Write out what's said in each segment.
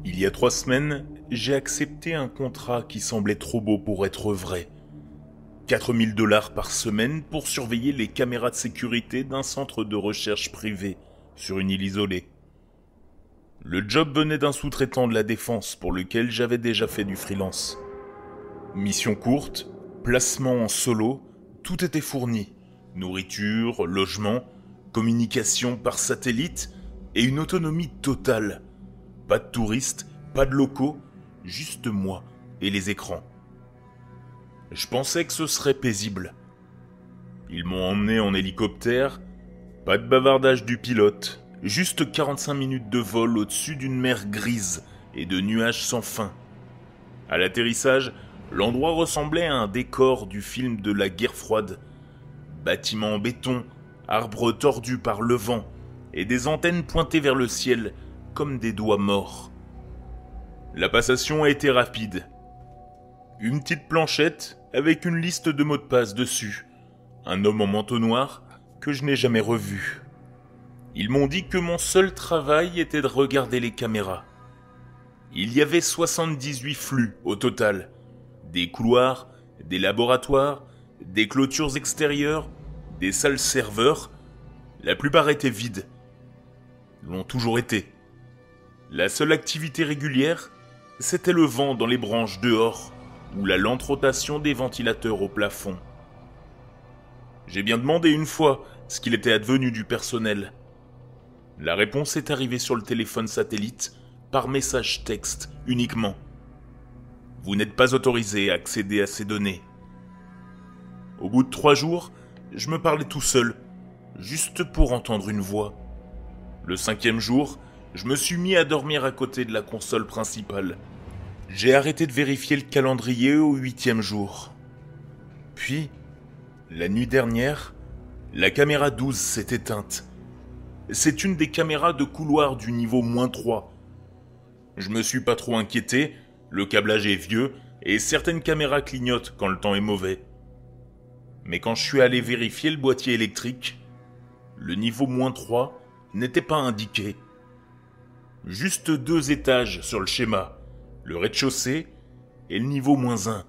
Il y a 3 semaines, j'ai accepté un contrat qui semblait trop beau pour être vrai. 4 000 $ par semaine pour surveiller les caméras de sécurité d'un centre de recherche privé sur une île isolée. Le job venait d'un sous-traitant de la défense pour lequel j'avais déjà fait du freelance. Mission courte, placement en solo, tout était fourni. Nourriture, logement, communication par satellite et une autonomie totale. Pas de touristes, pas de locaux, juste moi et les écrans. Je pensais que ce serait paisible. Ils m'ont emmené en hélicoptère, pas de bavardage du pilote, juste 45 minutes de vol au-dessus d'une mer grise et de nuages sans fin. À l'atterrissage, l'endroit ressemblait à un décor du film de la guerre froide. Bâtiments en béton, arbres tordus par le vent et des antennes pointées vers le ciel comme des doigts morts. La passation a été rapide. Une petite planchette avec une liste de mots de passe dessus. Un homme en manteau noir que je n'ai jamais revu. Ils m'ont dit que mon seul travail était de regarder les caméras. Il y avait 78 flux au total. Des couloirs, des laboratoires, des clôtures extérieures, des salles serveurs. La plupart étaient vides. L'ont toujours été. La seule activité régulière, c'était le vent dans les branches dehors ou la lente rotation des ventilateurs au plafond. J'ai bien demandé une fois ce qu'il était advenu du personnel. La réponse est arrivée sur le téléphone satellite par message texte uniquement. Vous n'êtes pas autorisé à accéder à ces données. Au bout de 3 jours, je me parlais tout seul, juste pour entendre une voix. Le 5e jour, je me suis mis à dormir à côté de la console principale. J'ai arrêté de vérifier le calendrier au 8e jour. Puis, la nuit dernière, la caméra 12 s'est éteinte. C'est une des caméras de couloir du niveau -3. Je me suis pas trop inquiété, le câblage est vieux et certaines caméras clignotent quand le temps est mauvais. Mais quand je suis allé vérifier le boîtier électrique, le niveau -3 n'était pas indiqué. Juste 2 étages sur le schéma, le rez-de-chaussée et le niveau -1.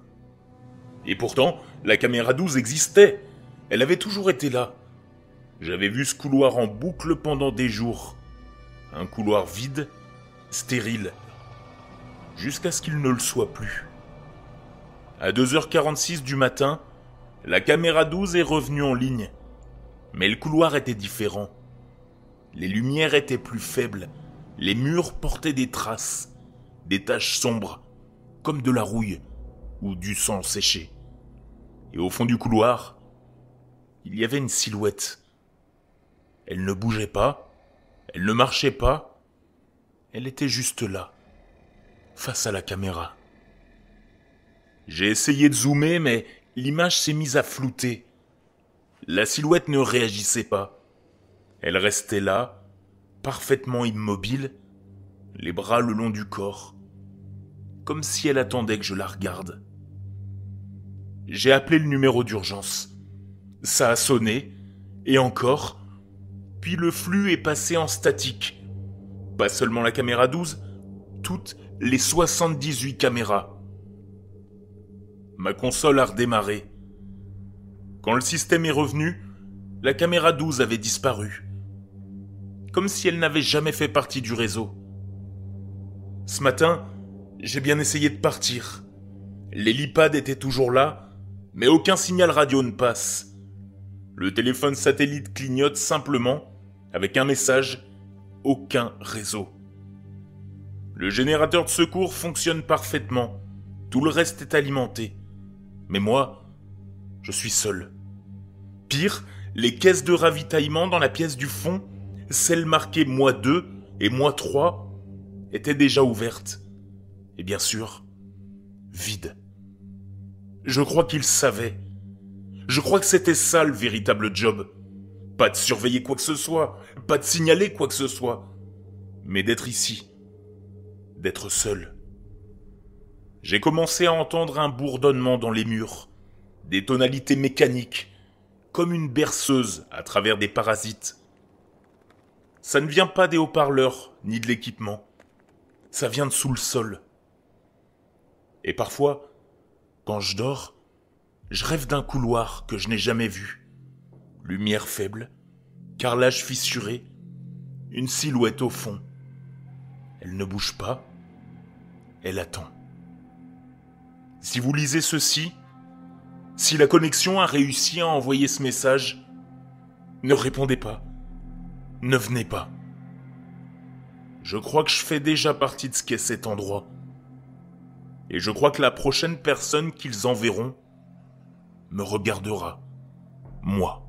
Et pourtant, la caméra 12 existait, elle avait toujours été là. J'avais vu ce couloir en boucle pendant des jours. Un couloir vide, stérile. Jusqu'à ce qu'il ne le soit plus. À 2h46 du matin, la caméra 12 est revenue en ligne. Mais le couloir était différent. Les lumières étaient plus faibles. Les murs portaient des traces, des taches sombres, comme de la rouille ou du sang séché. Et au fond du couloir, il y avait une silhouette. Elle ne bougeait pas, elle ne marchait pas, elle était juste là, face à la caméra. J'ai essayé de zoomer, mais l'image s'est mise à flouter. La silhouette ne réagissait pas. Elle restait là, parfaitement immobile, les bras le long du corps, comme si elle attendait que je la regarde. J'ai appelé le numéro d'urgence. Ça a sonné, et encore, puis le flux est passé en statique. Pas seulement la caméra 12, toutes les 78 caméras. Ma console a redémarré. Quand le système est revenu, la caméra 12 avait disparu. Comme si elle n'avait jamais fait partie du réseau. Ce matin, j'ai bien essayé de partir. L'hélipad était toujours là, mais aucun signal radio ne passe. Le téléphone satellite clignote simplement, avec un message « Aucun réseau ». Le générateur de secours fonctionne parfaitement, tout le reste est alimenté. Mais moi, je suis seul. Pire, les caisses de ravitaillement dans la pièce du fond, celles marquées -2 et -3, étaient déjà ouvertes. Et bien sûr, vides. Je crois qu'ils savaient. Je crois que c'était ça le véritable job. Pas de surveiller quoi que ce soit, pas de signaler quoi que ce soit, mais d'être ici, d'être seul. J'ai commencé à entendre un bourdonnement dans les murs, des tonalités mécaniques, comme une berceuse à travers des parasites. Ça ne vient pas des haut-parleurs ni de l'équipement. Ça vient de sous le sol. Et parfois, quand je dors, je rêve d'un couloir que je n'ai jamais vu. Lumière faible, carrelage fissuré, une silhouette au fond. Elle ne bouge pas, elle attend. Si vous lisez ceci, si la connexion a réussi à envoyer ce message, ne répondez pas, ne venez pas. Je crois que je fais déjà partie de ce qu'est cet endroit. Et je crois que la prochaine personne qu'ils enverront me regardera, moi.